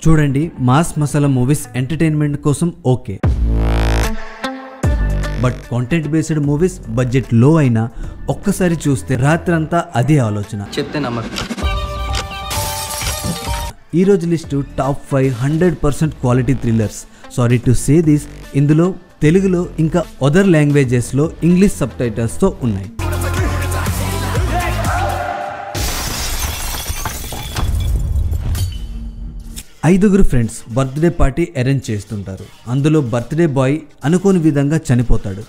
చూడండి, mass masala movies entertainment కోసం okay, but content based movies budget లో అయినా ఒక్కసారి చూస్తే రాత్రంతా అదే ఆలోచన. చెప్తే నమ్మరు. ఈ రోజు list top 5 100% quality thrillers. Sorry to say this, ఇందులో తెలుగులో ఇంకా అదర్ లాంగ్వేజెస్లో ఇంగ్లీష్ సబ్ టైటిల్స్తో ఉన్నాయి. ఐదుగురు ఫ్రెండ్స్ బర్త్డే పార్టీ అరేంజ్ చేస్తుంటారు. అందులో బర్త్డే బాయ్ అనుకోని విధంగా చనిపోతాడు.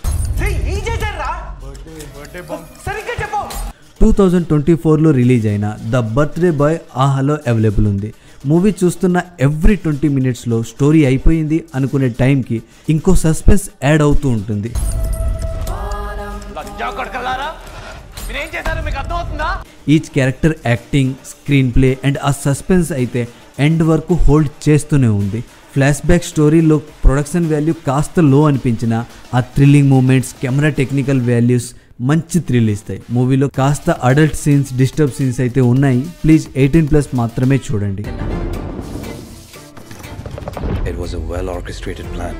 2024లో రిలీజ్ అయిన ద బర్త్డే బాయ్ ఆహాలో అవైలబుల్ ఉంది. మూవీ చూస్తున్న ఎవ్రీ 20 minutesలో స్టోరీ అయిపోయింది అనుకునే టైంకి ఇంకో సస్పెన్స్ యాడ్ అవుతూ ఉంటుంది. Each character acting, screen play and ఆ సస్పెన్స్ అయితే ఎండ్ వరకు హోల్డ్ చేస్తూనే ఉంది. ఫ్లాష్ బ్యాక్ స్టోరీలో ప్రొడక్షన్ వాల్యూ కాస్త లో అనిపించిన ఆ thrilling moments, camera technical values మంచి థ్రిల్ ఇస్తాయి. మూవీలో కాస్త అడల్ట్ సీన్స్, డిస్టర్బ్ సీన్స్ అయితే ఉన్నాయి. ప్లీజ్ 18+ మాత్రమే చూడండి. It was a well orchestrated plan.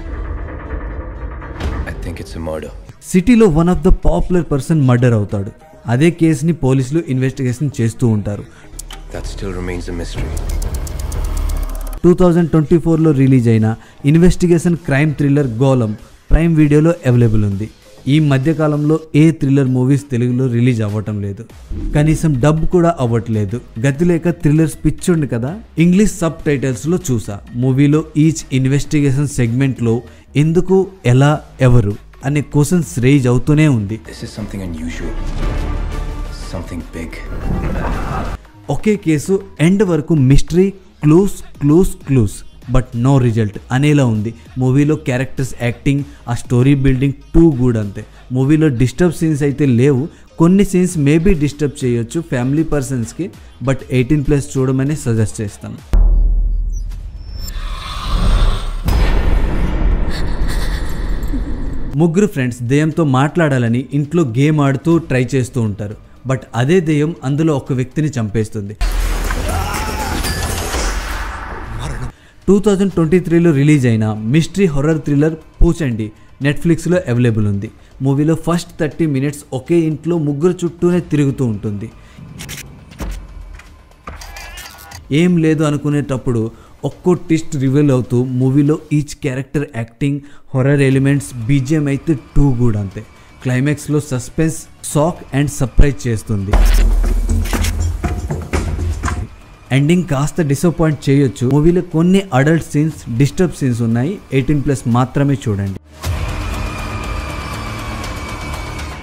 I think it's a murder. సిటీలో one of the popular person murder అవుతాడు. అదే కేసుని పోలీసులు ఇన్వెస్టిగేషన్ చేస్తూ ఉంటారు. That still remains a mystery. 2024లో రిలీజ్ అయిన investigation crime thriller Golam prime వీడియోలో అవైలబుల్ ఉంది. ఈ మధ్యకాలంలో ఏ థ్రిల్లర్ మూవీస్ తెలుగులో రిలీజ్ అవ్వటం లేదు, కనీసం డబ్ కూడా అవ్వట్లేదు. గతి లేక థ్రిల్లర్స్ పిచ్చుండి కదా, ఇంగ్లీష్ సబ్ టైటిల్స్లో చూసా. మూవీలో ఈచ్ ఇన్వెస్టిగేషన్ సెగ్మెంట్లో ఎందుకు, ఎలా, ఎవరు అనే క్వశ్చన్స్ రేజ్ అవుతూనే ఉంది. This is something unusual. Something big. ఒకే కేసు ఎండ్ వరకు mystery, clues clues clues but no result అనేలా ఉంది. మూవీలో క్యారెక్టర్స్ యాక్టింగ్, ఆ స్టోరీ బిల్డింగ్ టూ గుడ్ అంతే. మూవీలో డిస్టర్బ్ సీన్స్ అయితే లేవు. కొన్ని సీన్స్ మేబీ డిస్టర్బ్ చేయొచ్చు ఫ్యామిలీ పర్సన్స్కి, బట్ 18+ చూడమని సజెస్ట్ చేస్తాను. ముగ్గురు ఫ్రెండ్స్ దెయ్యంతో మాట్లాడాలని ఇంట్లో గేమ్ ఆడుతూ ట్రై చేస్తూ ఉంటారు. బట్ అదే దెయ్యం అందులో ఒక వ్యక్తిని చంపేస్తుంది. 2023లో రిలీజ్ అయిన మిస్టరీ హొర్రర్ థ్రిల్లర్ పూచండి నెట్ఫ్లిక్స్లో అవైలబుల్ ఉంది. మూవీలో ఫస్ట్ 30 minutes ఒకే ఇంట్లో ముగ్గురు చుట్టూనే తిరుగుతూ ఉంటుంది. ఏం లేదు అనుకునేటప్పుడు ఒక్కో ట్విస్ట్ రివీల్ అవుతూ మూవీలో each character acting, horror elements, BGM అయితే టూ గుడ్ అంతే. క్లైమాక్స్లో సస్పెన్స్, షాక్ అండ్ సర్ప్రైజ్ చేస్తుంది. ఎండింగ్ కాస్త డిసప్పాయింట్ చేయొచ్చు. మూవీలో కొన్ని అడల్ట్ సీన్స్, డిస్టర్బ్ సీన్స్ ఉన్నాయి. 18+ మాత్రమే చూడండి.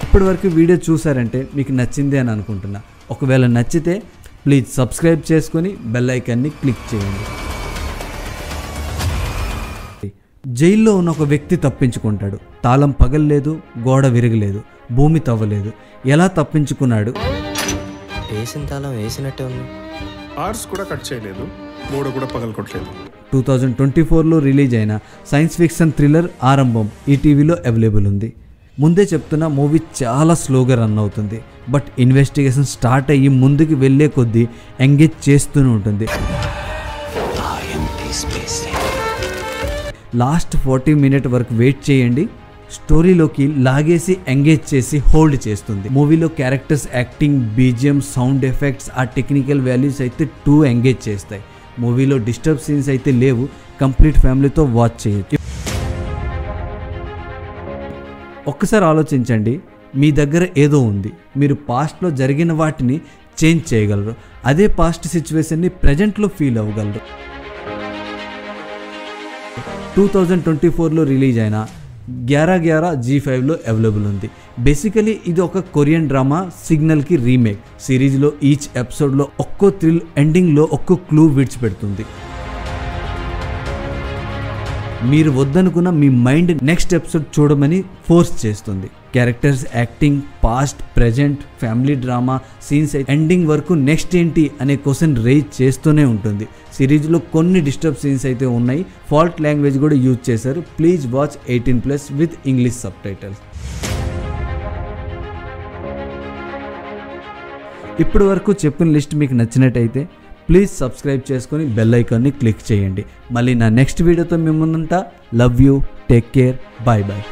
ఇప్పటి వరకు వీడియో చూసారంటే మీకు నచ్చింది అని అనుకుంటున్నా. ఒకవేళ నచ్చితే ప్లీజ్ సబ్స్క్రైబ్ చేసుకొని బెల్ ఐకాన్ని క్లిక్ చేయండి. జైల్లో ఉన్న ఒక వ్యక్తి తప్పించుకుంటాడు. తాళం పగలలేదు, గోడ విరగలేదు, భూమి తవ్వలేదు. ఎలా తప్పించుకున్నాడు? వేసిన తాళం వేసినట్టే ఉంది. ఆర్స్ కూడా కట్ చేయలేదు, గోడ కూడా పగలకొట్టలేదు. 2024లో రిలీజ్ అయిన సైన్స్ ఫిక్షన్ థ్రిల్లర్ ఆరంభం ఈటీవీలో అవైలబుల్ ఉంది. ముందే చెప్తున్నా, మూవీ చాలా స్లోగా రన్ అవుతుంది. బట్ ఇన్వెస్టిగేషన్ స్టార్ట్ అయ్యి ముందుకు వెళ్ళే కొద్దీ ఎంగేజ్ చేస్తూనే ఉంటుంది. లాస్ట్ 40 minutes వరకు వెయిట్ చేయండి. స్టోరీలోకి లాగేసి ఎంగేజ్ చేసి హోల్డ్ చేస్తుంది. మూవీలో characters acting, BGM, sound effects, ఆ టెక్నికల్ వాల్యూస్ అయితే టూ ఎంగేజ్ చేస్తాయి. మూవీలో డిస్టర్బ్ సీన్స్ అయితే లేవు. కంప్లీట్ ఫ్యామిలీతో వాచ్ చేయొచ్చు. ఒక్కసారి ఆలోచించండి, మీ దగ్గర ఏదో ఉంది, మీరు పాస్ట్లో జరిగిన వాటిని చేంజ్ చేయగలరు. అదే పాస్ట్ సిచ్యువేషన్ని ప్రజెంట్లో ఫీల్ అవ్వగలరు. 2024లో రిలీజ్ అయిన 11 G5లో అవైలబుల్ ఉంది. బేసికలీ ఇది ఒక కొరియన్ డ్రామా సిగ్నల్కి రీమేక్. సిరీస్లో ఈచ్ ఎపిసోడ్లో ఒక్కో థ్రిల్, ఎండింగ్లో ఒక్కో క్లూ విడిచిపెడుతుంది. మీరు వద్దనుకున్న మీ మైండ్ నెక్స్ట్ ఎపిసోడ్ చూడమని ఫోర్స్ చేస్తుంది. Characters acting, past, present, family drama scenes ending వరకు నెక్స్ట్ ఏంటి అనే క్వశ్చన్ రేజ్ చేస్తూనే ఉంటుంది. సిరీస్లో కొన్ని డిస్టర్బ్ సీన్స్ అయితే ఉన్నాయి. ఫాల్ట్ లాంగ్వేజ్ కూడా యూజ్ చేశారు. Please watch 18+ with English subtitles. ఇప్పటి వరకు చెప్పిన లిస్ట్ మీకు నచ్చినట్టయితే ప్లీజ్ సబ్స్క్రైబ్ చేసుకొని బెల్ ఐకాన్ని క్లిక్ చేయండి. మళ్ళీ నా నెక్స్ట్ వీడియోతో మీ ముందుంటా. Love you, take care, bye bye.